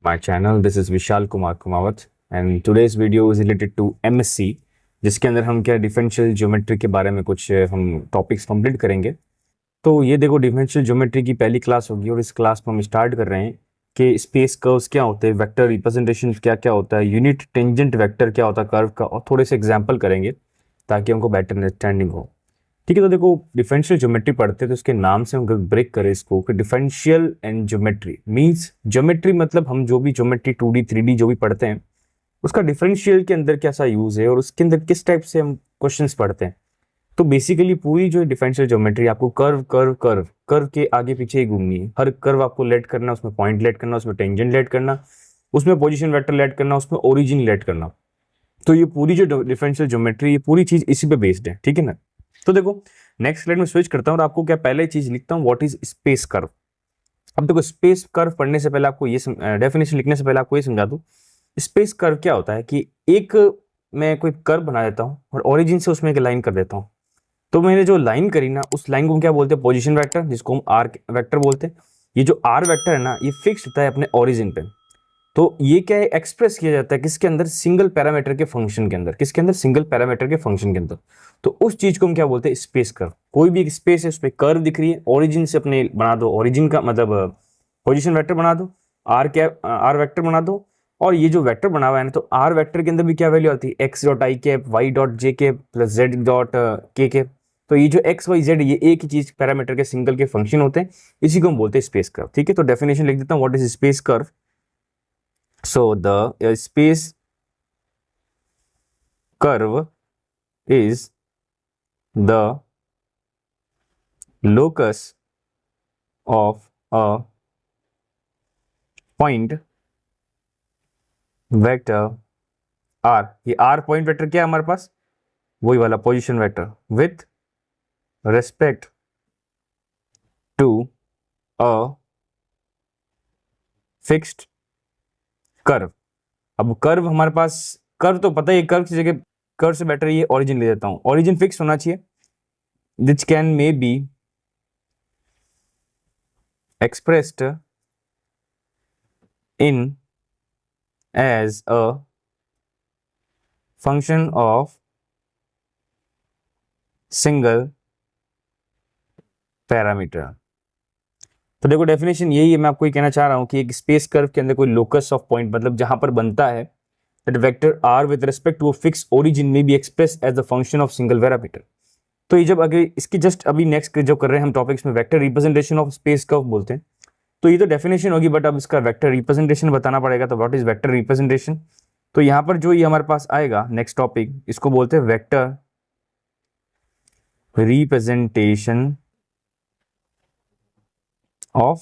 my channel. This is Vishal Kumar Kumawat and today's video is related to MSc जिसके अंदर हम क्या differential geometry के बारे में कुछ हम टॉपिक्स कंप्लीट करेंगे। तो ये देखो डिफरेंशियल ज्योमेट्री की पहली क्लास होगी और इस क्लास में हम स्टार्ट कर रहे हैं कि स्पेस कर्व्स क्या होते हैं, वेक्टर रिप्रेजेंटेशन क्या क्या होता है, यूनिट टेंजेंट वेक्टर क्या होता है कर्व का, और थोड़े से एग्जाम्पल करेंगे ताकि हमको बेटर अंडरस्टैंडिंग हो। ठीक है, तो देखो डिफरेंशियल ज्योमेट्री पढ़ते हैं तो इसके नाम से हम ब्रेक करें इसको कि differential and geometry means geometry मतलब हम जो भी ज्योमेट्री 2D 3D जो भी पढ़ते हैं उसका डिफरेंशियल के अंदर कैसा यूज है और उसके अंदर किस टाइप से हम क्वेश्चंस पढ़ते हैं। तो बेसिकली पूरी जो डिफरेंशियल ज्योमेट्री आपको कर्व कर्व कर्व कर्व के आगे पीछे ही घूमनी है। हर कर्व आपको लेट करना, उसमें पॉइंट लेट करना, उसमें टेंजेंट लेट करना, उसमें पोजीशन वेक्टर लेट करना, उसमें ओरिजिन लेट करना। तो ये पूरी जो डिफरेंशियल ज्योमेट्री ये पूरी चीज इसी पे बेस्ड है। ठीक है ना। तो देखो नेक्स्ट स्लाइड में स्विच करता हूँ और आपको क्या पहले चीज लिखता हूँ, व्हाट इज स्पेस कर्व। अब देखो स्पेस कर्व पढ़ने से पहले आपको ये डेफिनेशन लिखने से पहले आपको ये समझा दूं स्पेस कर्व क्या होता है कि एक मैं कोई कर्व बना देता हूँ और ओरिजिन से उसमें एक लाइन कर देता हूँ। तो मैंने जो लाइन करी ना उस लाइन को हम क्या बोलते हैं, पोजीशन वेक्टर, जिसको हम आर वेक्टर बोलते हैं। ये जो आर वेक्टर है ना ये फिक्स होता है अपने ओरिजिन पे। तो ये क्या है, एक्सप्रेस किया जाता है किसके अंदर, सिंगल पैरामीटर के फंक्शन के अंदर। किसके अंदर, सिंगल पैरामीटर के फंक्शन के अंदर। तो उस चीज को हम क्या बोलते हैं, स्पेस कर्व। कोई भी एक स्पेस है उस पर कर्व दिख रही है, ओरिजिन से अपने बना दो, ओरिजिन का मतलब पोजीशन वेक्टर बना दो, आर वेक्टर बना दो। और ये जो वेक्टर बना हुआ है ना तो आर वेक्टर के अंदर भी क्या वैल्यू आती है, x dot i cap, y dot j cap plus z dot k cap. तो ये जो एक्स वाई जेड ये एक ही चीज पैरामीटर के सिंगल के फंक्शन होते हैं, इसी को हम बोलते हैं स्पेस कर्व। ठीक है, तो डेफिनेशन लिख देता हूँ, what is space curve. So the space curve is the locus of a point vector r। ये r पॉइंट वेक्टर क्या है हमारे पास, वही वाला position vector with respect to a fixed curve. अब कर्व हमारे पास, कर्व तो पता ही है, कर्व की जगह कर्व से बेटर ये ओरिजिन ले देता हूं। ओरिजिन फिक्स होना चाहिए, which can may be expressed in as a function of single parameter। तो देखो डेफिनेशन यही है, मैं आपको ये कहना चाह रहा हूं कि एक स्पेस कर्व के अंदर कोई लोकस ऑफ पॉइंट मतलब जहां पर बनता है that vector r with respect to a fixed origin may be expressed as a function of single parameter। तो ये जब अगर इसकी जस्ट अभी नेक्स्ट जो कर रहे हैं हम टॉपिक्स में vector representation of space curve बोलते हैं। तो ये तो डेफिनेशन होगी बट अब इसका वेक्टर रिप्रेजेंटेशन बताना पड़ेगा। तो व्हाट इज वेक्टर रिप्रेजेंटेशन। तो यहां पर जो ये हमारे पास आएगा नेक्स्ट टॉपिक, इसको बोलते हैं वेक्टर रिप्रेजेंटेशन ऑफ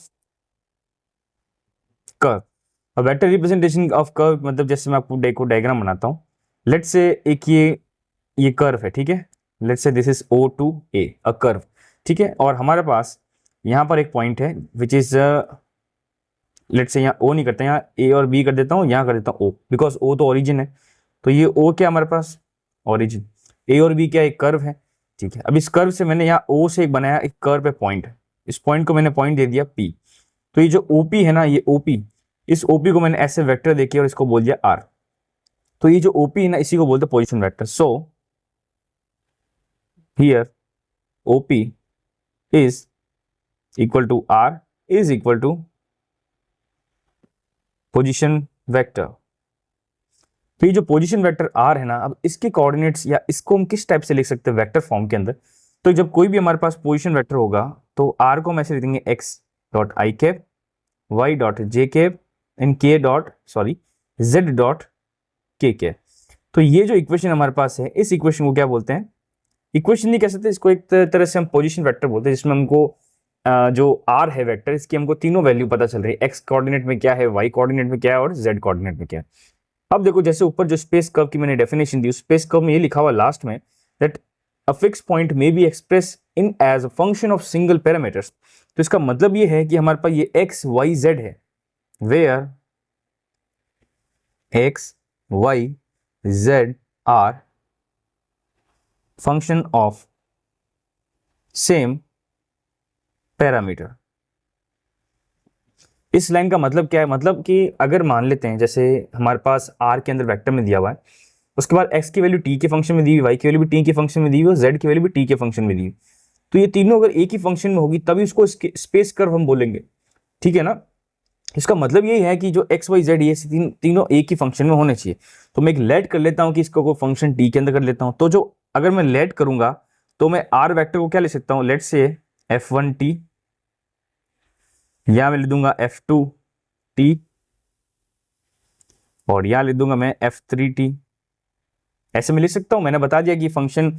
कर्व। अब वेक्टर रिप्रेजेंटेशन ऑफ कर्व मतलब जैसे मैं आपको डायग्राम बनाता हूं। लेट्स से एक ये कर्व है, ठीक है। Let's say this is O to A a curve, ठीक है। और हमारे पास यहां पर एक पॉइंट है विच इज लेट्स से यहाँ O नहीं करते, यहाँ A और B कर देता हूँ, यहाँ कर देता हूँ O, बिकॉज O तो ओरिजिन है। तो ये O क्या हमारे पास, ओरिजिन। A और B क्या एक कर्व है, ठीक है। अब इस कर्व से मैंने यहाँ O से एक बनाया एक कर्व पे पॉइंट, इस पॉइंट को मैंने पॉइंट दे दिया P। तो ये जो OP है ना, ये OP, इस OP को मैंने ऐसे वेक्टर देके और इसको बोल दिया R। तो ये जो OP है ना इसी को बोलते हैं position vector. So here OP is equal to R is equal to position vector. तो ये जो पोजीशन वेक्टर आर है ना, अब इसके कोऑर्डिनेट्स या इसको हम किस टाइप से लिख सकते हैं वेक्टर फॉर्म के अंदर। तो जब कोई भी हमारे पास पोजीशन वेक्टर होगा तो आर को हम ऐसे लिख देंगे x dot i cap, y dot j cap and k dot sorry z dot k cap. तो ये जो इक्वेशन हमारे पास है इस इक्वेशन को क्या बोलते हैं, इक्वेशन नहीं कह सकते इसको, एक तरह से हम पोजीशन वेक्टर बोलते हैं, जिसमें हमको जो आर है वेक्टर इसकी हमको तीनों वैल्यू पता चल रही है, एक्स कोऑर्डिनेट में क्या है, वाई कोऑर्डिनेट में क्या है और जेड कोऑर्डिनेट में क्या है। अब देखो जैसे ऊपर जो स्पेस कर्व की मैंने डेफिनेशन दी, उस स्पेस कर्व में ये लिखा हुआ लास्ट में that a fix point may be express in as a function of single parameters. तो इसका मतलब ये है कि हमारे पास ये एक्स वाई जेड है, where x Y z are function of same parameter. इस लाइन का मतलब क्या है, मतलब कि अगर मान लेते हैं जैसे हमारे पास आर के अंदर वेक्टर में दिया हुआ है, उसके बाद एक्स की वैल्यू टी के फंक्शन में दी हुई, वाई की वैल्यू भी टी के फंक्शन में दी हुई, जेड की वैल्यू भी टी के फंक्शन में दी हुई, तो ये तीनों अगर एक ही फंक्शन में होगी तभी उसको स्पेस कर्व हम बोलेंगे, ठीक है ना। इसका मतलब ये है कि जो एक्स वाई जेड ये तीनों एक ही फंक्शन में होने चाहिए। तो मैं एक लेट कर लेता हूं कि इसको कोई फंक्शन टी के अंदर कर लेता हूं, तो जो अगर मैं लेट करूंगा तो मैं आर वेक्टर को क्या ले सकता हूं, लेट से f1t, यहां मैं लिख दूंगा f2t, और यहां लिख दूंगा मैं f3t। ऐसे मैं लिख सकता हूं, मैंने बता दिया कि फंक्शन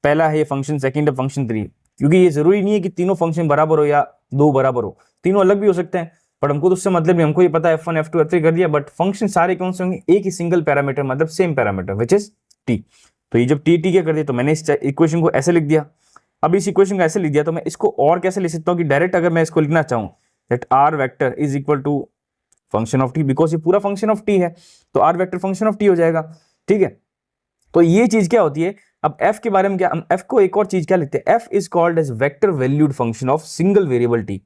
पहला है, ये फंक्शन सेकंड है, फंक्शन थ्री, क्योंकि ये जरूरी नहीं है कि तीनों फंक्शन बराबर हो या दो बराबर हो, तीनों अलग भी हो सकते हैं, पर हमको तो उससे मतलब नहीं, हमको ये पता है f1 f2 f3 कर दिया, बट फंक्शन सारे कौन से होंगे, एक ही सिंगल पैरामीटर, मतलब same parameter which is t। तो ये जब t क्या कर दिया, तो मैंने इस इक्वेशन को ऐसे लिख दिया। अब इस इक्वेशन को ऐसे लिख दिया तो मैं इसको और कैसे लिख सकता हूँ कि डायरेक्ट अगर मैं इसको लिखना चाहूँ that r vector is equal to function of t, because ये पूरा फंक्शन ऑफ टी है, तो r vector function of t हो जाएगा, ठीक है। तो ये चीज क्या होती है, अब f के बारे में क्या, हम f को एक और चीज क्या लिखते हैं, f is called as vector valued function of single variable t।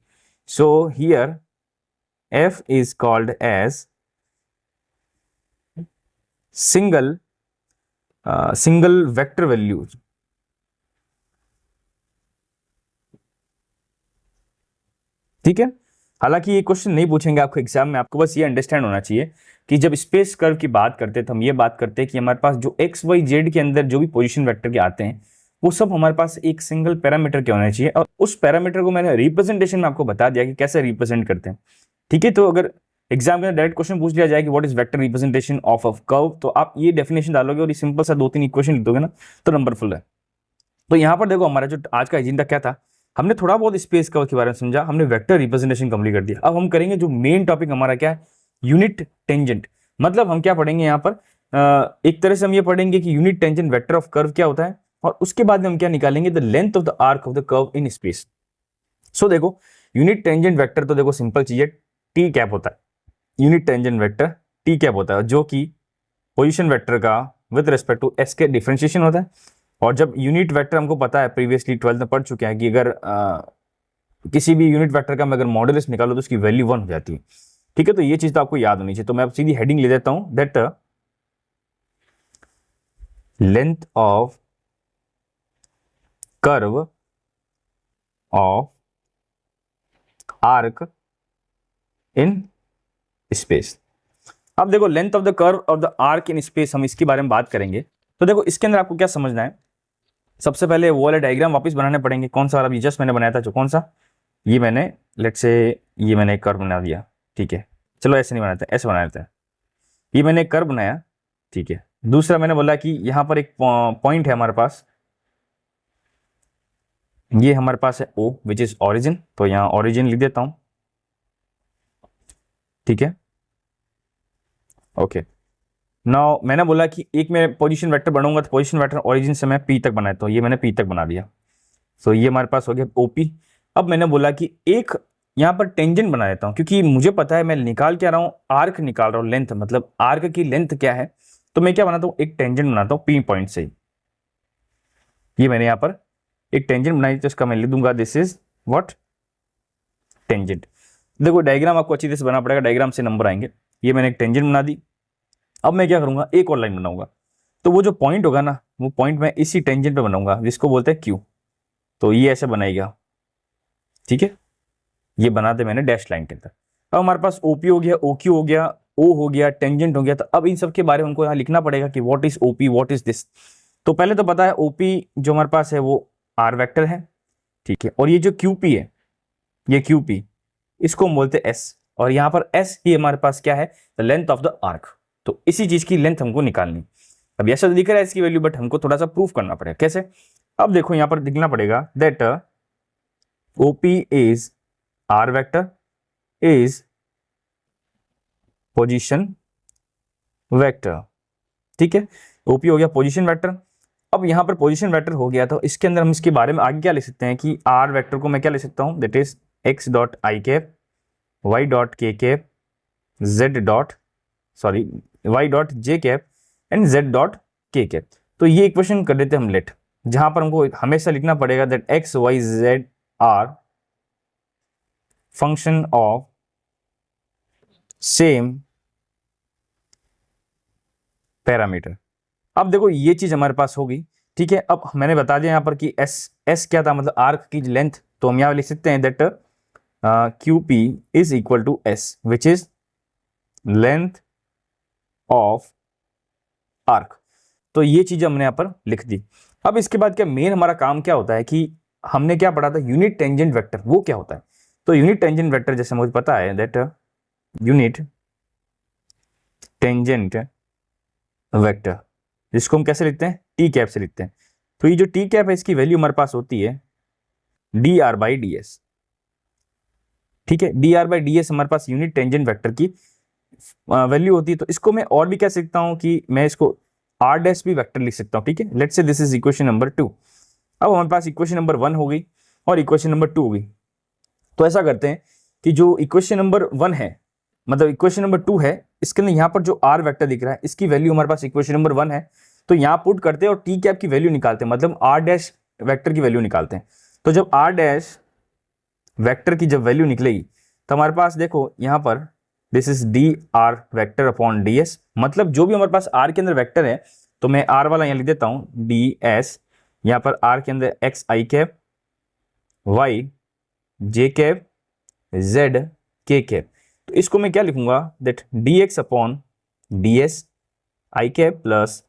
So here f is called as single vector values, ठीक है। हालांकि ये क्वेश्चन नहीं पूछेंगे आपको एग्जाम में, आपको बस ये अंडरस्टैंड होना चाहिए कि जब स्पेस कर्व की बात करते हैं तो हम ये बात करते हैं कि हमारे पास जो एक्स वाई जेड के अंदर जो भी पोजीशन वेक्टर के आते हैं वो सब हमारे पास एक सिंगल पैरामीटर के होने चाहिए, और उस पैरामीटर को मैंने रिप्रेजेंटेशन में आपको बता दिया कि कैसे रिप्रेजेंट करते हैं, ठीक है। तो अगर एग्जाम के अंदर डायरेक्ट क्वेश्चन पूछ लिया जाए कि what is vector representation of a curve, तो आप ये डेफिनेशन डालोगे और ये सिंपल सा 2-3 इक्वेशन लिख दोगे ना, तो नंबर फुल है। तो यहाँ पर देखो हमारा जो आज का एजेंडा क्या था, हमने थोड़ा बहुत स्पेस कर्व के बारे में समझा, हमने वेक्टर रिप्रेजेंटेशन कंप्लीट कर दिया। अब हम करेंगे जो मेन टॉपिक हमारा क्या है, यूनिट टेंजेंट। मतलब हम क्या पढ़ेंगे यहाँ पर, एक तरह से हम ये पढ़ेंगे कि unit tangent vector of curve क्या होता है, और उसके बाद हम क्या निकालेंगे, the length of the arc of the curve in space. So देखो यूनिट टेंजेंट वेक्टर तो देखो सिंपल चीज है, टी कैप होता है, unit tangent vector T cap होता है, जो कि पोजीशन वेक्टर का विद रिस्पेक्ट टू एस के डिफरेंशिएशन होता है। और जब यूनिट वेक्टर हमको पता है, प्रीवियसली 12th में पढ़ चुके हैं कि अगर किसी भी यूनिट वेक्टर का मैं अगर मॉडुलस निकालो तो उसकी वैल्यू 1 हो जाती है, ठीक है। तो ये चीज तो आपको याद होनी चाहिए। तो मैं अब सीधी हेडिंग ले देता हूं, that length of curve of arc in space. अब देखो length of the curve of the arc in space, हम इसके बारे में बात करेंगे। तो देखो इसके अंदर आपको क्या समझना है, सबसे पहले वो वाले डायग्राम वापस बनाने पड़ेंगे। कौन सा वाला, जस्ट मैंने बनाया था जो, कौन सा, ये मैंने लेट से ये मैंने एक कर्व बना दिया, ठीक है। चलो ऐसे नहीं बनाते, ऐसे बना देते हैं। ये मैंने एक कर्व बनाया, ठीक है। दूसरा मैंने बोला कि यहां पर एक पॉइंट है हमारे पास, ये हमारे पास है O विच इज ऑरिजिन, तो यहां ऑरिजिन लिख देता हूं, ठीक है, ओके। नाउ मैंने बोला कि एक मैं पोजीशन वेक्टर बनाऊंगा, तो पोजीशन वेक्टर ऑरिजिन से मैं P तक बनाया, तो ये मैंने P तक बना दिया। सो ये हमारे पास हो गया OP। अब मैंने बोला कि एक यहां पर टेंजेंट बना देता हूं, क्योंकि मुझे पता है मैं निकाल क्या रहा हूं, आर्क निकाल रहा हूं, लेंथ, मतलब आर्क की लेंथ क्या है। तो मैं क्या बनाता हूं, एक टेंजेंट बनाता हूं P पॉइंट से। ये मैंने यहां पर एक टेंजेंट बनाई, तो इसका मैं लिख दूंगा दिस इज व्हाट, टेंजेंट। देखो डायग्राम आपको अच्छी तरह से बनाना पड़ेगा, डायग्राम से नंबर आएंगे। ये मैंने एक टेंजेंट बना दी। अब मैं क्या करूंगा, एक और लाइन बनाऊंगा, तो वो जो पॉइंट होगा ना, वो पॉइंट मैं इसी टेंजेंट पे बनाऊंगा, जिसको बोलते हैं Q। तो ये ऐसे बनाएगा, ठीक है। ये बना दे मैंने डैश लाइन के अंदर। अब हमारे पास OP हो गया, OQ हो गया, O हो गया, टेंजेंट हो गया। तो अब इन सब के बारे में हमको यहाँ लिखना पड़ेगा कि what is OP, what is this. तो पहले तो पता है OP जो हमारे पास है वो R वेक्टर है, ठीक है। और ये जो QP है, ये QP, इसको हम बोलते हैं S, और यहाँ पर S ही हमारे पास क्या है, the length of the arc. तो इसी चीज की लेंथ हमको निकालनी। अब ऐसा तो दिख रहा है इसकी वैल्यू, बट हमको थोड़ा सा प्रूफ करना पड़ेगा। कैसे, अब देखो यहाँ पर दिखना पड़ेगा that OP is R vector is position vector, ठीक है। OP हो गया पोजीशन वेक्टर। अब यहां पर पोजीशन वेक्टर हो गया, तो इसके अंदर हम इसके बारे में आगे क्या लिख सकते हैं कि R वेक्टर को मैं क्या लिख सकता हूं, that is x dot i cap, y dot k cap, z dot sorry y dot j cap and z dot k cap. तो ये इक्वेशन कर देते हैं हम लेट, जहां पर हमको हमेशा लिखना पड़ेगा that x y z are function of same parameter. अब देखो ये चीज हमारे पास होगी, ठीक है। अब मैंने बता दिया यहाँ पर कि एस एस क्या था, मतलब आर्क की लेंथ, तो हम यहाँ लिख सकते हैं that q p is equal to s which is length of arc. तो ये चीज हमने यहाँ पर लिख दी। अब इसके बाद क्या मेन हमारा काम क्या होता है कि हमने क्या पढ़ा था, यूनिट टेंजेंट वेक्टर, वो क्या होता है। तो यूनिट टेंजेंट वेक्टर जैसे मुझे पता है दैट यूनिट टेंजेंट वेक्टर, जिसको हम कैसे लिखते हैं, टी कैप से लिखते हैं। तो ये जो टी कैप है इसकी वैल्यू हमारे पास होती है D R by d S, ठीक है। D R by d S हमारे पास यूनिट टेंजेंट वेक्टर की वैल्यू होती है। तो इसको मैं और भी कह सकता हूं कि मैं इसको आर डैश भी वेक्टर लिख सकता हूं, ठीक है। Let's say this is equation number 2। अब हमारे पास इक्वेशन नंबर 1 हो गई और इक्वेशन नंबर 2 हो गई। तो ऐसा करते हैं कि जो इक्वेशन नंबर 1 है, मतलब इक्वेशन नंबर 2 है, इसके अंदर यहाँ पर जो आर वेक्टर दिख रहा है इसकी वैल्यू हमारे पास इक्वेशन नंबर 1 है, तो यहाँ पुट करते हैं और टी कैप की वैल्यू निकालते हैं, मतलब आर डैश वेक्टर की वैल्यू निकालते हैं। तो जब आर डैश वेक्टर की जब वैल्यू निकलेगी तो हमारे पास देखो यहाँ पर this is D R vector upon D S, मतलब जो भी हमारे पास आर के अंदर वेक्टर है, तो मैं आर वाला यहाँ लिख देता हूँ डी एस, यहाँ पर आर के अंदर एक्स आई कैप, वाई जे कैप, जेड के कैप। तो इसको मैं क्या लिखूंगा that d x upon D s i cap plus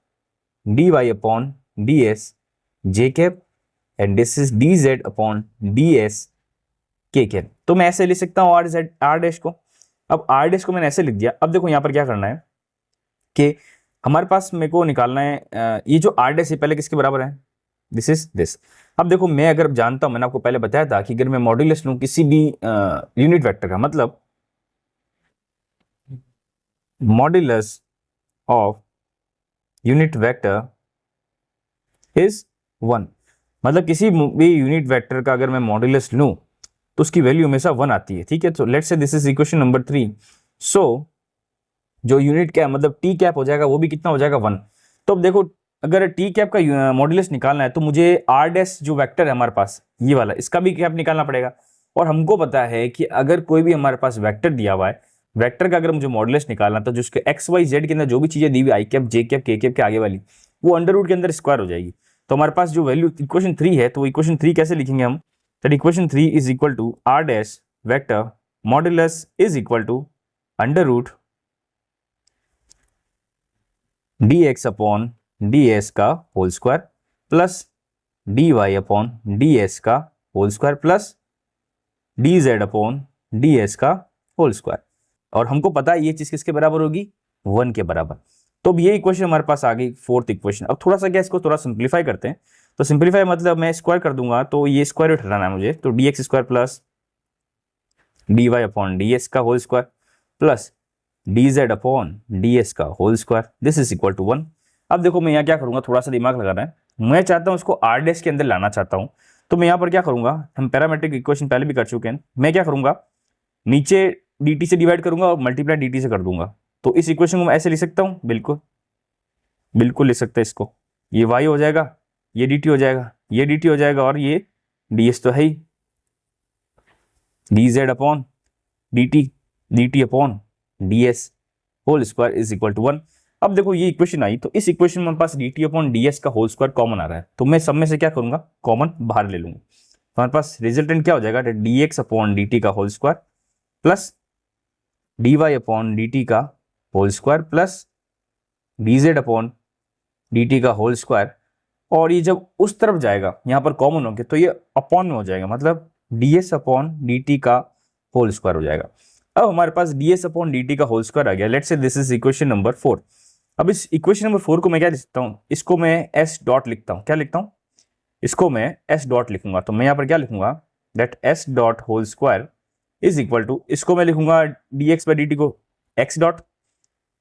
D Y upon D s j cap and this is d Z upon D s k cap. तो मैं ऐसे लिख सकता हूँ आर जेड आर डैश को। अब आर डैश को मैंने ऐसे लिख दिया। अब देखो यहाँ पर क्या करना है कि हमारे पास मेरे को निकालना है ये जो आर डैश है पहले किसके बराबर है, दिस इज दिस। अब देखो मैं अगर जानता हूं, मैंने आपको पहले बताया था कि अगर मैं मॉड्यूलस लूं किसी भी यूनिट वेक्टर का, मतलब modulus of unit vector is 1, मतलब किसी भी यूनिट वेक्टर का अगर मैं मॉड्यूलस लूं तो उसकी वैल्यू हमेशा 1 आती है, ठीक है। तो let's say this is equation number 3। सो जो यूनिट क्या मतलब टी कैप हो जाएगा वो भी कितना हो जाएगा 1। तो अब देखो अगर टी कैप का मॉड्यूलस निकालना है तो मुझे आर डैश जो वेक्टर है हमारे पास ये वाला, इसका भी कैप निकालना पड़ेगा। और हमको पता है कि अगर कोई भी हमारे पास वेक्टर दिया हुआ है, वेक्टर का अगर मुझे मॉड्यूलस निकालना तो जिसके एक्स वाई जेड के अंदर जो भी चीजें दी हुई आई कैप जे कैप के कैप के आगे वाली, वो अंडर रूट के अंदर स्क्वायर हो जाएगी। तो हमारे पास जो वैल्यू इक्वेशन 3 है, तो इक्वेशन 3 कैसे लिखेंगे हम, that equation 3 is equal to R dash vector modulus is equal to under root D x upon D S का whole square plus D Y upon D S का whole square plus D Z upon D S का whole square. और हमको पता है ये चीज किसके बराबर होगी, 1 के बराबर। तो अब ये इक्वेशन हमारे पास आ गई, फोर्थ इक्वेशन। अब थोड़ा सा क्या इसको थोड़ा सिंप्लीफाई करते हैं। तो सिंप्लीफाई मतलब मैं स्क्वायर कर दूंगा, तो ये स्क्वायर रूट हटाना है मुझे, तो D X square plus D Y upon D S का whole square plus D Z upon D S का whole square, this is equal to 1। अब देखो मैं यहाँ क्या करूंगा, थोड़ा सा दिमाग लगाना है। मैं चाहता हूँ इसको आर डैश के अंदर लाना चाहता हूँ, तो मैं यहाँ पर क्या करूंगा, हम पैरामेट्रिक इक्वेशन पहले भी कर चुके हैं। मैं क्या करूंगा, नीचे dt से डिवाइड करूंगा और मल्टीप्लाई dt से कर दूंगा। तो इस इक्वेशन को मैं ऐसे लिख सकता हूँ, बिल्कुल बिल्कुल लिख सकते हैं इसको। ये y हो जाएगा, ये dt हो जाएगा, ये dt हो जाएगा और ये ds तो है ही, dz upon dt dt upon ds whole square is equal to 1। अब देखो ये इक्वेशन आई, तो इस इक्वेशन में हमारे पास dt अपॉन ds का होल स्क्वायर कॉमन आ रहा है, तो मैं सब में से क्या करूंगा, कॉमन बाहर ले लूंगा। तो हमारे पास रिजल्टेंट क्या हो जाएगा, dx अपॉन dt का whole square plus dy upon dt का whole square plus dz upon dt का होल स्क्वायर। और ये जब उस तरफ जाएगा यहाँ पर कॉमन होंगे तो ये अपॉन में हो जाएगा, मतलब ds अपॉन dt का होल स्क्वायर हो जाएगा। अब हमारे पास ds अपॉन dt का होल स्क्वायर आ गया। Let's say this is equation number 4। अब इस इक्वेशन नंबर 4 को मैं क्या लिखता हूँ, इसको मैं s डॉट लिखता हूँ। क्या लिखता हूँ, इसको मैं s डॉट लिखूंगा। तो मैं यहाँ पर क्या लिखूंगा, that s dot whole square is equal to, इसको मैं लिखूंगा dx बाई dt को x डॉट,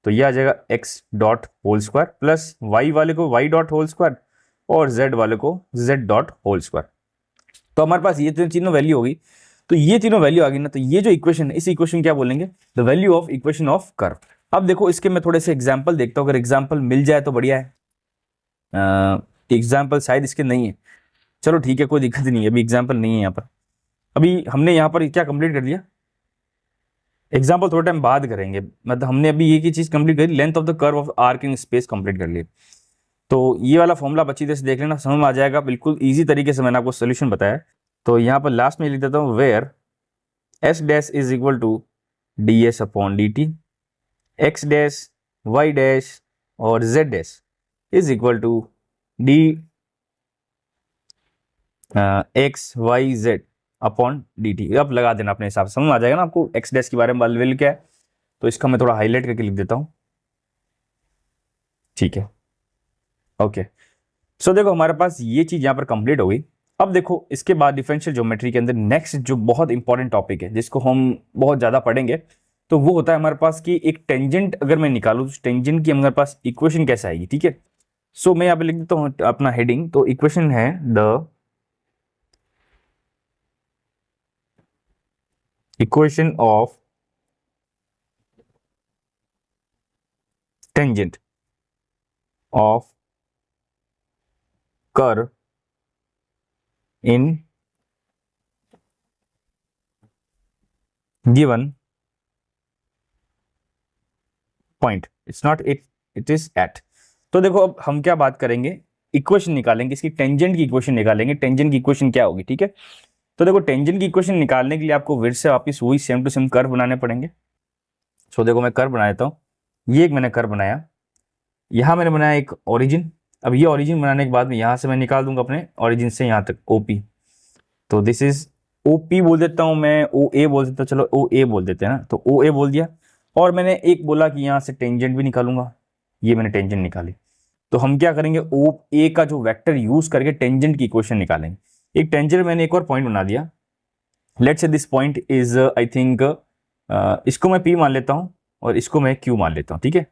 तो ये आ जाएगा x dot whole square plus y वाले को y डॉट होल स्क्वायर और z वाले को z डॉट होल स्क्वायर। तो हमारे पास ये तीनों वैल्यू होगी। तो ये तीनों वैल्यू आ गई ना, तो ये जो इक्वेशन है इस इक्वेशन क्या बोलेंगे, the value of equation of curve. अब देखो इसके मैं थोड़े से एग्जांपल देखता हूँ, अगर एग्जांपल मिल जाए तो बढ़िया है। एग्जांपल शायद इसके नहीं है, चलो ठीक है कोई दिक्कत नहीं है, अभी एग्जांपल नहीं है यहाँ पर। अभी हमने यहाँ पर क्या कंप्लीट कर दिया, एग्जाम्पल थोड़ा टाइम बाद करेंगे, मतलब हमने अभी ये की चीज़ कंप्लीट करी, length of the curve of arc in space complete कर ली। तो ये वाला फॉर्मूला आप अच्छी तरह से देख लेना, समझ में आ जाएगा, बिल्कुल ईजी तरीके से मैंने आपको सोल्यूशन बताया। तो यहाँ पर लास्ट में लिख देता हूँ, where S dash is equal to D S upon D T, X dash, Y dash और Z dash is equal to D X Y Z upon D T. अब लगा देना अपने हिसाब से, समझ में आ जाएगा ना आपको एक्स डैश के बारे में वैल्यू क्या है। तो इसका मैं थोड़ा हाईलाइट करके लिख देता हूँ, ठीक है, ओके। सो देखो हमारे पास ये चीज यहाँ पर कंप्लीट हो गई। अब देखो इसके बाद डिफरेंशियल ज्योमेट्री के अंदर नेक्स्ट जो बहुत इंपॉर्टेंट टॉपिक है जिसको हम बहुत ज्यादा पढ़ेंगे, तो वो होता है हमारे पास कि एक टेंजेंट अगर मैं निकालूं तो टेंजेंट की हमारे पास इक्वेशन कैसे आएगी, ठीक है। सो मैं यहाँ पे लिख देता हूँ अपना हेडिंग, तो इक्वेशन है the equation of tangent of curve in given point, it's not it, it is at. तो देखो अब हम क्या बात करेंगे, इक्वेशन निकालेंगे, इसकी टेंजेंट की इक्वेशन निकालेंगे। टेंजेंट की इक्वेशन क्या होगी, ठीक है। तो देखो टेंजेंट की इक्वेशन निकालने के लिए आपको फिर से वापस वही सेम टू सेम कर्व बनाने पड़ेंगे। सो देखो मैं कर्व बना देता हूँ, ये एक मैंने कर्व बनाया, यहाँ मैंने बनाया एक ओरिजिन। अब ये ओरिजिन बनाने के बाद में यहाँ से मैं निकाल दूंगा अपने ओरिजिन से यहाँ तक ओपी। तो दिस इज ओपी बोल देता हूँ मैं, ओ ए बोल देता हूँ, चलो ओ ए बोल देते हैं ना, तो ओ ए बोल दिया। और मैंने एक बोला कि यहाँ से टेंजेंट भी निकालूंगा, ये मैंने टेंजेंट निकाली। तो हम क्या करेंगे, ओ ए का जो वेक्टर यूज करके टेंजेंट की इक्वेशन निकालेंगे। एक टेंजेंट मैंने एक और पॉइंट बना दिया, let's say this point is I think, इसको मैं पी मान लेता हूं और इसको मैं क्यू मान लेता हूं, ठीक है।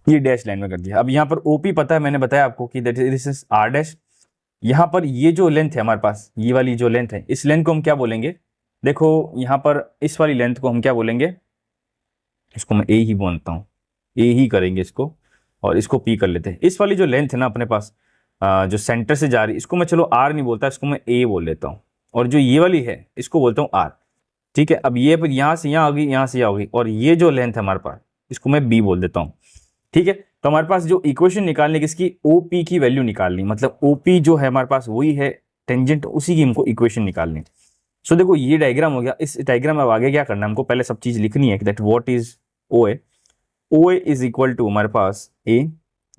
ये डैश लाइन में कर दिया। अब यहाँ पर ओपी पता है, मैंने बताया आपको कि that this is r dash. यहाँ पर ये जो लेंथ है हमारे पास, ये वाली जो लेंथ है, इस लेंथ को हम क्या बोलेंगे, देखो यहाँ पर इस वाली लेंथ को हम क्या बोलेंगे, इसको मैं ए ही बोलता हूँ, ए ही करेंगे इसको, और इसको पी कर लेते हैं। इस वाली जो लेंथ है ना अपने पास, जो सेंटर से जा रही, इसको मैं चलो आर नहीं बोलता, इसको मैं ए बोल लेता हूँ। और जो ये वाली है इसको बोलता हूँ आर, ठीक है। अब ये पर यहाँ से यहाँ होगी, यहाँ से यहाँ होगी, और ये जो लेंथ है हमारे पास, इसको मैं बी बोल देता हूँ, ठीक है। तो हमारे पास जो इक्वेशन निकालने की, इसकी ओपी की वैल्यू निकालनी, मतलब ओपी जो है हमारे पास वही है टेंजेंट, उसी की हमको इक्वेशन निकालनी। सो देखो ये डायग्राम हो गया। इस डायग्राम में अब आगे क्या करना है, हमको पहले सब चीज लिखनी है, that what is O A. O A is equal to हमारे पास A,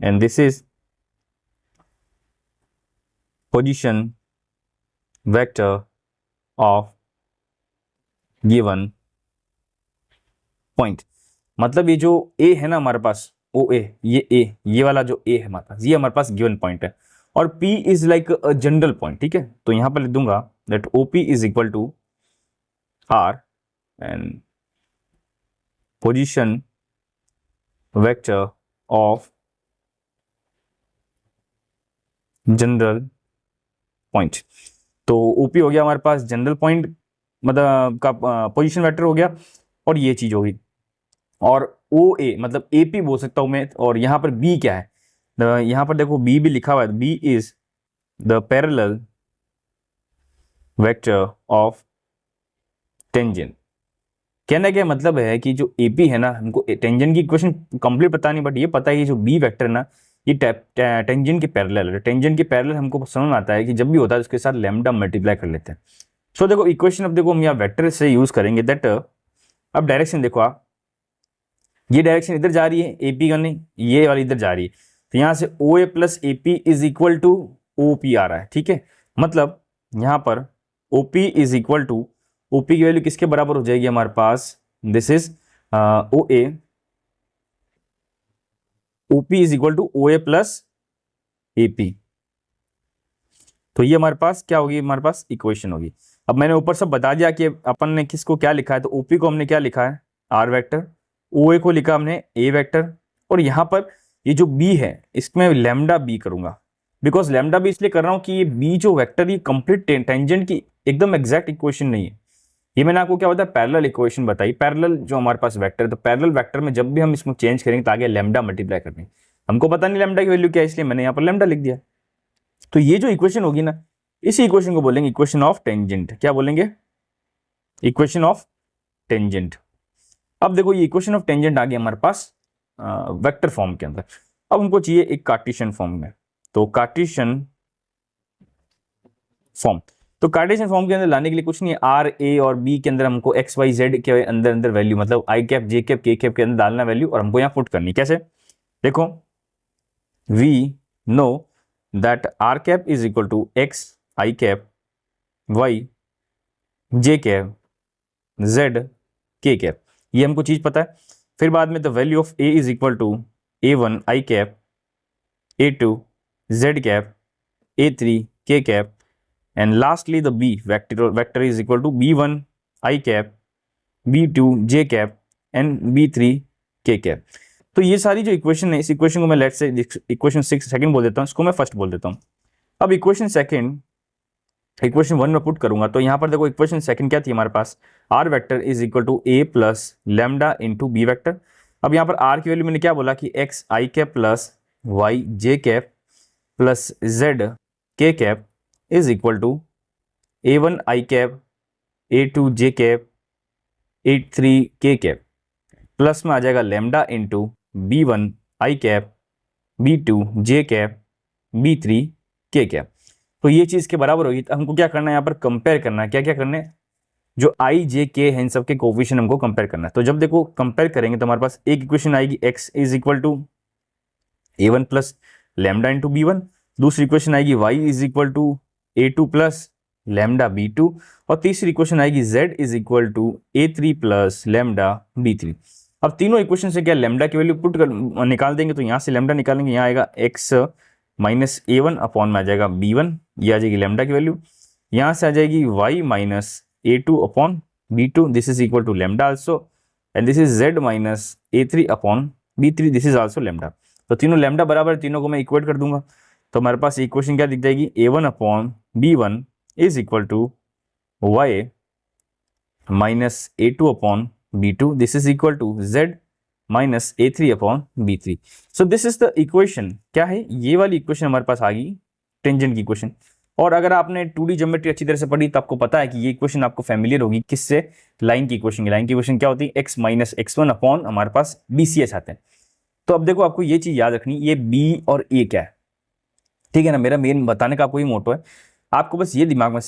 and this is position vector of given point. मतलब ये जो ए है ना हमारे पास, ओ ए, ये वाला जो ए है हमारे पास, ये हमारे पास गिवन पॉइंट है। और p is like a general point, ठीक है। तो यहां पर लिख दूंगा that OP is equal to r and position vector of general point. तो ओपी हो गया हमारे पास जनरल पॉइंट, मतलब का पोजीशन वेक्टर हो गया, और ये चीज होगी। और ओ ए मतलब ए पी बोल सकता हूं मैं। और यहां पर बी क्या है, यहां पर देखो बी भी लिखा हुआ है, b is the parallel vector of tangent. कहने का मतलब है कि जो एपी है ना, हमको टेंजेंट की इक्वेशन कंप्लीट पता नहीं, बट ये पता है कि जो बी वेक्टर है ना, ये टेंजेंट के पैरेलल है। टेंजेंट के पैरेलल हमको समझ में आता है कि जब भी होता है उसके साथ लैम्डा मल्टीप्लाई कर लेते हैं। सो देखो इक्वेशन, अब देखो हम यहाँ वेक्टर से यूज करेंगे दैट। अब डायरेक्शन देखो आप, ये डायरेक्शन इधर जा रही है एपी का, नहीं ये वाली इधर जा रही है। तो यहाँ से O A plus A P is equal to O P आ रहा है, ठीक है। मतलब यहाँ पर O P is equal to, OP की वैल्यू किसके बराबर हो जाएगी हमारे पास, this is O A, OP is equal to O A plus A P. तो ये हमारे पास क्या होगी, हमारे पास इक्वेशन होगी। अब मैंने ऊपर सब बता दिया कि अपन ने किसको क्या लिखा है। तो ओपी को हमने क्या लिखा है, आर वेक्टर, ओ ए को लिखा हमने ए वेक्टर, और यहाँ पर ये जो बी है इसमें लैम्डा बी करूंगा। बिकॉज लैम्डा बी इसलिए कर रहा हूँ कि ये बी जो वेक्टर, ये कंप्लीट टेंजेंट की एकदम एग्जैक्ट इक्वेशन नहीं है। ये मैंने आपको क्या बताया, पैरेलल इक्वेशन बताई, पैरेलल जो हमारे पास वेक्टर है। तो पैरेलल वेक्टर में जब भी हम इसमें चेंज करेंगे तो आगे लैम्डा मल्टीप्लाई करनी, हमको पता नहीं लैम्डा की वैल्यू क्या है, इसलिए मैंने यहाँ पर लैम्डा लिख दिया। तो ये जो इक्वेशन होगी ना, इसी इक्वेशन को बोलेंगे इक्वेशन ऑफ टेंजेंट। क्या बोलेंगे, इक्वेशन ऑफ टेंजेंट। अब देखो ये इक्वेशन ऑफ टेंजेंट आ गई हमारे पास वेक्टर फॉर्म के अंदर। अब हमको चाहिए एक कार्टेशियन फॉर्म में। तो कार्टेशियन फॉर्म, तो कार्टेशियन फॉर्म के अंदर लाने के लिए कुछ नहीं है, आर ए और बी के अंदर हमको एक्स वाई जेड के अंदर अंदर वैल्यू, मतलब आई कैप जे कैप के कैप के अंदर डालना वैल्यू, और हमको यहाँ पुट करनी। कैसे? देखो, we know that r cap is equal to x I cap y J cap z के कैप, ये हमको चीज पता है। फिर बाद में the value of a is equal to A one i cap a two z cap a three k cap, and lastly the b vector is equal to b1 I cap b2 j cap and b3 k cap। तो ये सारी जो equation है, इस equation को मैं late से equation 6 second बोल देता हूँ, इसको मैं फर्स्ट बोल देता हूँ। अब इक्वेशन सेकंड इक्वेशन 1 में पुट करूंगा तो यहाँ पर देखो इक्वेशन सेकंड क्या थी हमारे पास, r vector is equal to a plus lambda into b vector. अब यहाँ पर r की वैल्यू मैंने क्या बोला कि x I cap plus y j cap plus z k cap is equal to a1 I cap a2 j cap a3 k cap, plus में आ जाएगा lambda into b1 I cap b2 j cap b3 k cap. तो ये चीज़ के बराबर होगी। तो हमको क्या करना है, यहाँ पर कंपेयर करना है। क्या क्या करना है, जो आई जे के है इन सबके कोफिशिएंट हमको कंपेयर करना है। तो जब देखो कंपेयर करेंगे तो हमारे पास एक इक्वेशन आएगी x is equal to a1 plus lambda into b1, दूसरी इक्वेशन आएगी y is equal to a2 plus lambda b2, और तीसरी इक्वेशन आएगी z is equal to a3 plus lambda b3। अब तीनों इक्वेशन से क्या लैम्डा की वैल्यू पुट कर निकाल देंगे, तो यहाँ से लैम्डा निकालेंगे, यहाँ आएगा x माइनस a1 अपॉन में आ जाएगा b1, ये आ जाएगी लैम्डा की वैल्यू। यहाँ से आ जाएगी y minus a2 upon b2, this is equal to lambda also, and this is z minus a3 upon b3, this is also lambda. तो तीनों लैम्डा बराबर, तीनों को मैं इक्वेट कर दूंगा तो हमारे पास इक्वेशन क्या दिख जाएगी, a1 upon b1 is equal to y minus a2 upon b2, this is equal to z minus a3 upon b3। So this is the equation. क्या है, ये वाली इक्वेशन हमारे पास आ गई टेंजेंट की इक्वेशन। और अगर आपने 2D ज्योमेट्री अच्छी तरह से पढ़ी तो आपको पता है कि ये इक्वेशन आपको फैमिलियर होगी किससे, लाइन की इक्वेशन। लाइन की इक्वेशन क्या होती है, x माइनस x1 अपॉन हमारे पास BCS आते हैं। तो अब देखो आपको ये चीज याद रखनी, ये b और a क्या है, ठीक है ना। मेरा मेन बताने का आपको ये मोटो है, आपको बस ये दिमाग में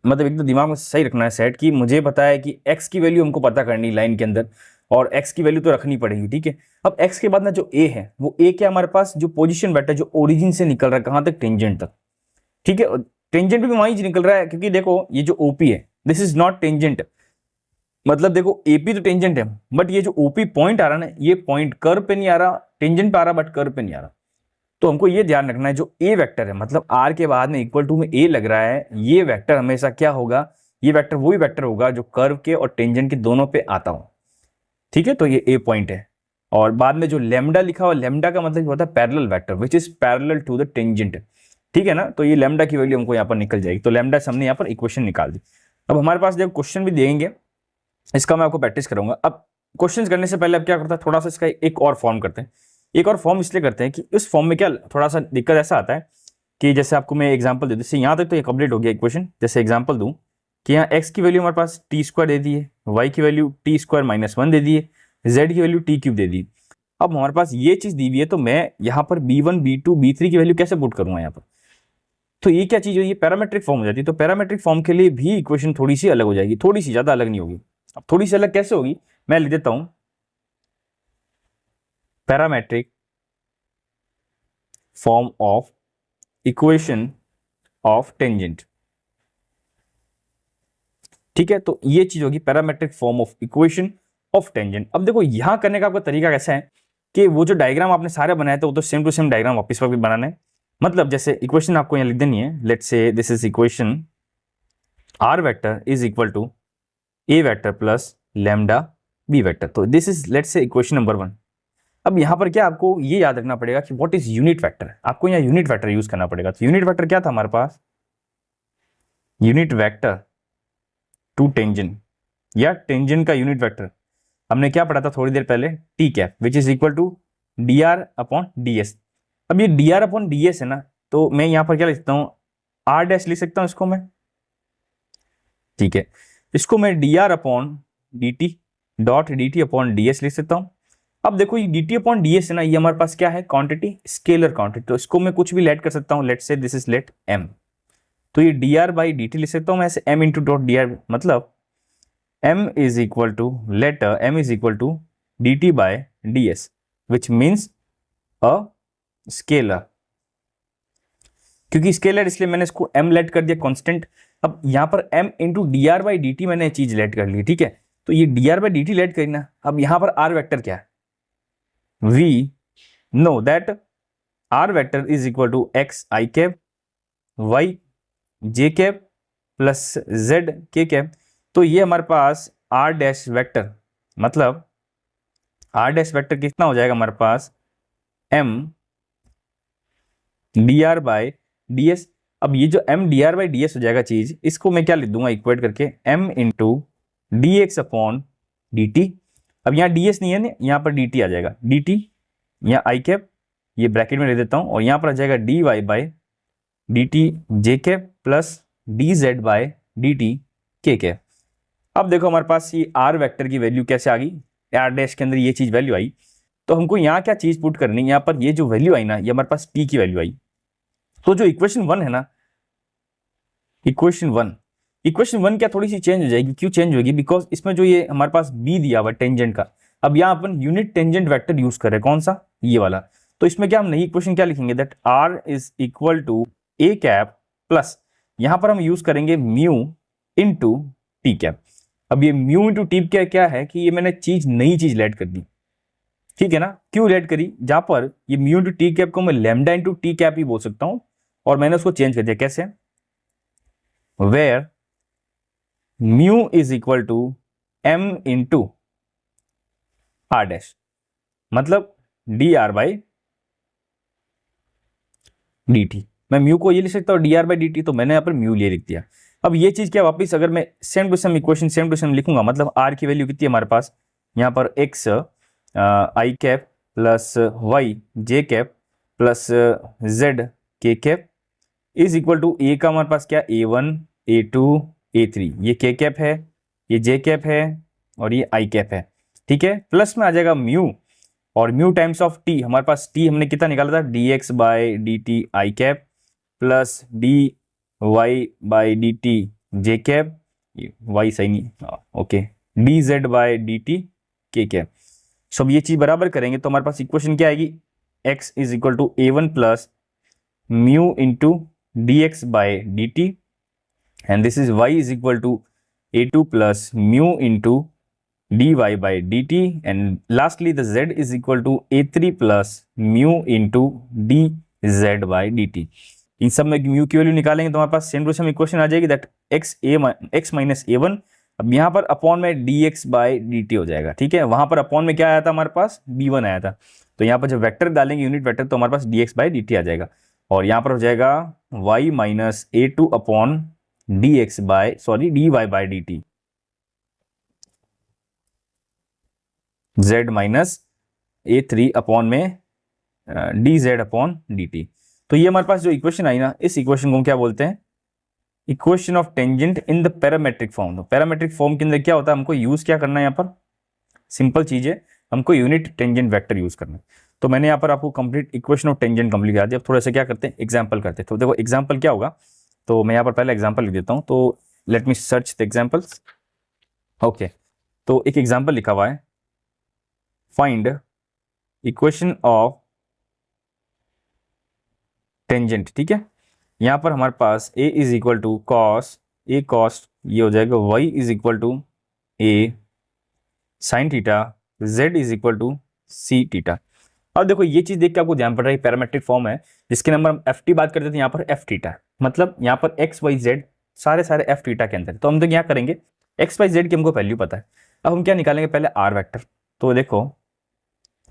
मतलब एकदम दिमाग में सही रखना है सेट, कि मुझे पता है कि x की वैल्यू हमको पता करनी लाइन के अंदर, और x की वैल्यू तो रखनी पड़ेगी, ठीक है। अब x के बाद ना जो a है, वो a क्या हमारे पास जो पोजीशन वेक्टर जो ओरिजिन से निकल रहा है कहां तक, टेंजेंट तक, ठीक है। टेंजेंट भी वहीं से निकल रहा है, क्योंकि देखो ये जो OP है दिस इज नॉट टेंजेंट, मतलब देखो AP तो टेंजेंट है, बट ये जो OP पॉइंट आ रहा है ना, ये पॉइंट कर्व पे नहीं आ रहा, टेंजेंट पे आ रहा बट कर्व पे नहीं आ रहा। तो हमको ये ध्यान रखना है, जो A वेक्टर है, मतलब R के बाद में इक्वल टू में A लग रहा है, ये वेक्टर हमेशा क्या होगा, ये वेक्टर वही वेक्टर होगा जो कर्व के और टेंजेंट के दोनों पे आता हो, ठीक है। तो ये A पॉइंट है, और बाद में जो लैम्डा लिखा हुआ, लैम्डा का मतलब होता है parallel vector which is parallel to the tangent, ठीक है ना। तो ये लैम्डा की वैल्यू हमको यहाँ पर निकल जाएगी। तो लैम्डा से हमने यहाँ पर इक्वेशन निकाल दी। अब हमारे पास देखो क्वेश्चन भी देंगे, इसका मैं आपको प्रैक्टिस कराऊंगा। अब क्वेश्चन करने से पहले अब क्या करता है, थोड़ा सा इसका एक और फॉर्म करते हैं। एक और फॉर्म इसलिए करते हैं कि इस फॉर्म में क्या थोड़ा सा दिक्कत ऐसा आता है कि जैसे आपको मैं एग्जांपल दे दूं, जैसे यहाँ तक तो ये कंप्लीट हो गया इक्वेशन। जैसे एग्जांपल दूं कि यहाँ x की वैल्यू हमारे पास t² दे दी है, y की वैल्यू t² माइनस 1 दे दी है, z की वैल्यू t³ दे दी। अब हमारे पास ये चीज दी हुई है, तो मैं यहाँ पर b1 b2 b3 की वैल्यू कैसे पुट करूंगा यहाँ पर। तो ये क्या चीज है, ये पैरामेट्रिक फॉर्म हो जाती है। तो पैरामेट्रिक फॉर्म के लिए भी इक्वेशन थोड़ी सी अलग हो जाएगी, थोड़ी सी, ज्यादा अलग नहीं होगी। अब थोड़ी सी अलग कैसे होगी, मैं लिख देता हूं, parametric form of equation of tangent, ठीक है। तो ये चीज होगी parametric form of equation of tangent. अब देखो यहां करने का आपका तरीका कैसा है कि वो जो डायग्राम आपने सारे बनाए थे वो तो सेम टू सेम डायग्राम वापस पर भी बनाना है। मतलब जैसे इक्वेशन आपको यहां लिख देनी है, let's say this is equation r vector is equal to a vector plus lambda b vector. तो this is let's say equation number 1। अब यहां पर क्या आपको ये याद रखना पड़ेगा कि व्हाट इज यूनिट वेक्टर, आपको यहाँ यूनिट वेक्टर यूज करना पड़ेगा। तो यूनिट वेक्टर क्या था हमारे पास, यूनिट वेक्टर टू टेंजेंट या टेंजेंट का यूनिट वेक्टर हमने क्या पढ़ा था थोड़ी देर पहले, t cap which is equal to dr upon ds। अब ये dr अपॉन ds है ना, तो मैं यहां पर क्या लिख सकता हूं, r डैश लिख सकता हूं इसको मैं, ठीक है। इसको मैं D R upon D T dot D T upon D S लिख सकता हूँ। अब देखो ये D T upon D S है ना, ये हमारे पास क्या है, क्वांटिटी, स्केलर क्वांटिटी, तो इसको मैं कुछ भी लेट कर सकता हूँ, लेट से दिस इज लेट एम, तो ये d are by D t लिख सकता हूँ मैं ऐसे, m into dot d r, मतलब m is equal to, let m is equal to dt by ds, which means a scalar, क्योंकि स्केलर इसलिए मैंने इसको m लेट कर दिया कांस्टेंट। अब यहाँ पर m into d are by D t मैंने चीज लेट कर ली, ठीक है, तो ये d are by D t let करना। अब यहाँ पर r वेक्टर क्या है, we know that r vector is equal to x i cap y j cap plus z k cap, तो ये हमारे पास r डैश वेक्टर, मतलब r डैश वेक्टर कितना हो जाएगा हमारे पास, m d are by d s. अब ये जो m d are by d s हो जाएगा चीज, इसको मैं क्या लिख दूंगा इक्वेट करके, m into D x upon D T. अब यहाँ डी एस नहीं है ना, यहाँ पर डी टी आ जाएगा, डी टी यहाँ आई कैप, ये ब्रैकेट में ले देता हूँ, और यहाँ पर आ जाएगा d Y by D t j cap plus D Z by D t k cap. अब देखो हमारे पास ये आर वेक्टर की वैल्यू कैसे आ गई, आर डैश के अंदर ये चीज वैल्यू आई, तो हमको यहाँ क्या चीज पुट करनी है, यहाँ पर ये जो वैल्यू आई ना, ये हमारे पास टी की वैल्यू आई। तो जो इक्वेशन 1 है ना, इक्वेशन वन क्या थोड़ी सी चेंज हो जाएगी, क्यों चेंज होगी, बिकॉज इसमें जो ये हमारे पास बी दिया हुआ टेंजेंट का, अब यहाँ अपन यूनिट टेंजेंट वेक्टर यूज कर रहे हैं, कौन सा, ये वाला, तो इसमें क्या हम नई इक्वेशन क्या लिखेंगे, that r is equal to a cap plus, यहाँ पर हम यूज करेंगे म्यू इंटू टी कैप। अब ये म्यू इंटू टी कैप क्या है कि ये मैंने नई चीज लेट कर दी, ठीक है ना, क्यों लेट करी, जहां पर ये म्यू इंटू टी कैप को मैं लैम्डा इंटू टी कैप ही बोल सकता हूं, और मैंने उसको चेंज कर दिया, कैसे, where mu is equal to M into R dash, मतलब D are by D T. मैं म्यू को ये लिख सकता हूँ D are by D T, तो मैंने यहाँ पर म्यू लिए लिख दिया। अब ये चीज क्या, वापस अगर मैं same to same equation same to same लिखूंगा, मतलब आर की वैल्यू कितनी है हमारे पास, यहाँ पर एक्स आई कैप प्लस वाई जे कैप प्लस जेड के cap is equal to A का हमारे पास क्या, A one A two A three, ये के कैप है, ये जे कैप है, और ये आई कैप है, ठीक है, प्लस में आ जाएगा म्यू, और म्यू टाइम्स ऑफ टी, हमारे पास टी हमने कितना निकाला था, d x by D t i cap plus D Y by D t j cap, y सही नहीं, okay, d Z by D t k cap. सब ये चीज बराबर करेंगे तो हमारे पास इक्वेशन क्या आएगी, x is equal to A one plus mu into D x by D T, and this is y is equal to A two plus mu into D Y by D T, and lastly the z is equal to A three plus mu into D Z by D T. इन सब में mu की value निकालेंगे तो हमारे पास same to same equation आ जाएगी, that X minus a one, अब यहाँ पर अपॉन में D x by D T हो जाएगा, ठीक है, वहां पर अपॉन में क्या आया था हमारे पास, बी वन आया था, तो यहाँ पर जब वेक्टर डालेंगे यूनिट वेक्टर तो हमारे पास D x by D T आ जाएगा, और यहाँ पर हो जाएगा Y minus A two upon D x by sorry D Y by D T, Z minus A three upon में D Z upon D T. तो ये हमारे पास जो इक्वेशन आई ना, इस इक्वेशन को क्या बोलते हैं, equation of tangent in the parametric form. तो पैरामेट्रिक फॉर्म के अंदर क्या होता है, हमको यूज क्या करना है, यहाँ पर सिंपल चीज है, हमको यूनिट टेंजेंट वेक्टर यूज करना है। तो मैंने यहाँ पर आपको complete equation of tangent complete करा दिया। अब थोड़ा सा क्या करते हैं, एग्जांपल करते हैं। तो देखो एग्जांपल क्या होगा, तो मैं यहाँ पर पहले एग्जांपल लिख देता हूँ, तो let me search the examples. Okay, तो एक एग्जांपल लिखा हुआ है, फाइंड इक्वेशन ऑफ टेंजेंट, ठीक है। यहाँ पर हमारे पास a is equal to cos a cos, ये हो जाएगा y is equal to a sine theta, z is equal to c theta. अब देखो ये चीज देख के आपको ध्यान पड़ रहा है, पैरामेट्रिक फॉर्म है जिसके नंबर हम एफ टी बात करते थे, यहाँ पर एफ थीटा, मतलब यहाँ पर एक्स वाई जेड सारे एफ थीटा के अंदर। तो हम तो क्या करेंगे, एक्स वाई जेड की हमको वैल्यू पता है, अब हम क्या निकालेंगे, पहले आर वेक्टर। तो देखो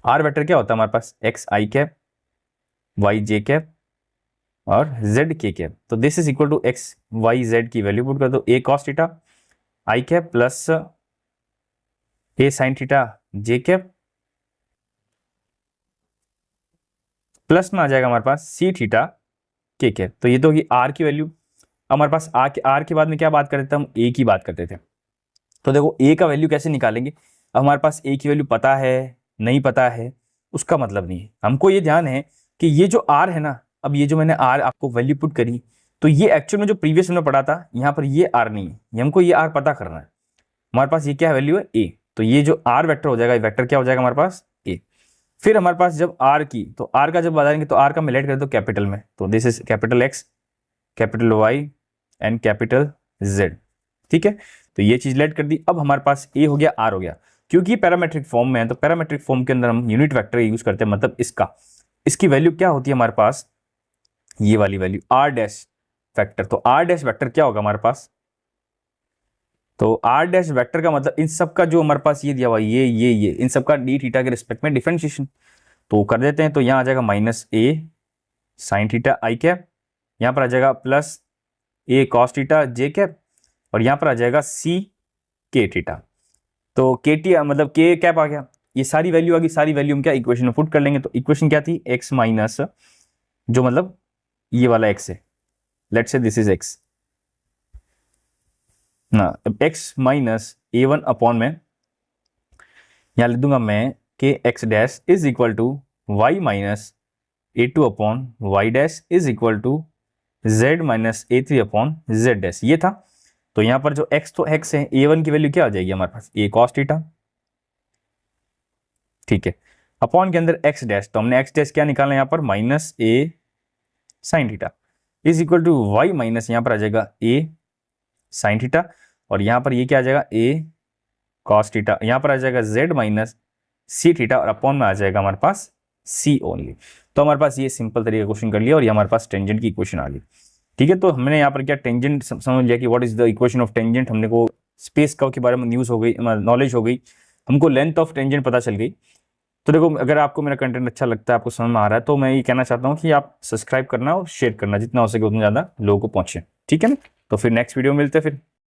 आर वेक्टर क्या होता है हमारे पास, एक्स आई कैप वाई जे कैप और z के कैप। तो this is equal to x Y z की वैल्यू पुट कर दो, a cos theta i cap plus a sine theta j cap, plus में आ जाएगा हमारे पास सी थीटा के कैप। तो ये तो होगी आर की वैल्यू। हमारे पास आर के बाद में क्या बात करते थे हम, ए की बात करते थे। तो देखो ए का वैल्यू कैसे निकालेंगे। अब हमारे पास ए की वैल्यू पता है नहीं पता है उसका मतलब नहीं है, हमको ये ध्यान है कि ये जो आर है ना, अब ये जो मैंने आर आपको वैल्यू पुट करी, तो ये एक्चुअल में जो प्रीवियस हमने पढ़ा था यहाँ पर ये आर नहीं है, ये हमको ये आर पता करना है। हमारे पास ये क्या वैल्यू है ए, तो ये जो आर वेक्टर हो जाएगा, वेक्टर क्या हो जाएगा हमारे पास ए। फिर हमारे पास जब आर की, तो आर का जब बताएंगे तो आर का मैं लेट कर दो कैपिटल में, तो this is capital x, capital y and capital z. ठीक है, तो ये चीज लेट कर दी। अब हमारे पास ए हो गया आर हो गया, क्योंकि पैरामेट्रिक फॉर्म में है तो पैरामेट्रिक फॉर्म के अंदर हम यूनिट वेक्टर यूज करते हैं, मतलब इसकी वैल्यू क्या होती है हमारे पास, ये वाली वैल्यू आर डैश वेक्टर। तो आर डैश वेक्टर क्या होगा हमारे पास, तो आर डैश वेक्टर का मतलब इन सब का जो हमारे पास ये दिया हुआ ये इन सब का डी थीटा के रिस्पेक्ट में डिफरेंशिएशन तो कर देते हैं। तो यहाँ आ जाएगा minus a sine theta i cap, यहाँ पर आ जाएगा प्लस ए कॉस थीटा जे कैप, और यहाँ पर आ जाएगा सी के थीटा। तो के टी मतलब के कैप आ गया, ये सारी वैल्यू आ गई, सारी वैल्यू हम क्या इक्वेशन में पुट कर लेंगे। तो इक्वेशन क्या थी, एक्स माइनस जो मतलब ये वाला एक्स है, let's say this is x ना, x minus a one upon में यहाँ लिख दूंगा मैं के x dash is equal to y minus A two upon y dash is equal to z minus A three upon z dash, ये था। तो यहाँ पर जो x तो x है, ए वन की वैल्यू क्या आ जाएगी हमारे पास, ए कॉस थीटा। ठीक है, अपॉन के अंदर x डैश, तो हमने x डैश क्या निकालना है यहाँ पर minus a sine theta is equal to y minus यहाँ पर आ जाएगा ए साइन थीटा, और यहाँ पर ये क्या आ जाएगा ए कॉस थीटा, यहाँ पर आ जाएगा z माइनस सी थीटा, और अपॉन में आ जाएगा हमारे पास c ओनली। तो हमारे पास ये सिंपल तरीके का क्वेश्चन कर लिया और ये हमारे पास टेंजेंट की इक्वेशन आ गई। ठीक है, तो हमने यहाँ पर क्या टेंजेंट समझ लिया कि what is the equation of tangent, हमने को स्पेस कर्व के बारे में न्यूज़ हो गई, नॉलेज हो गई, हमको लेंथ ऑफ टेंजेंट पता चल गई। तो देखो, अगर आपको मेरा कंटेंट अच्छा लगता है, आपको समझ में आ रहा है, तो मैं ये कहना चाहता हूँ कि आप सब्सक्राइब करना और शेयर करना, जितना हो सके उतना ज़्यादा लोगों को पहुँचे। ठीक है ना, तो फिर नेक्स्ट वीडियो में मिलते हैं फिर।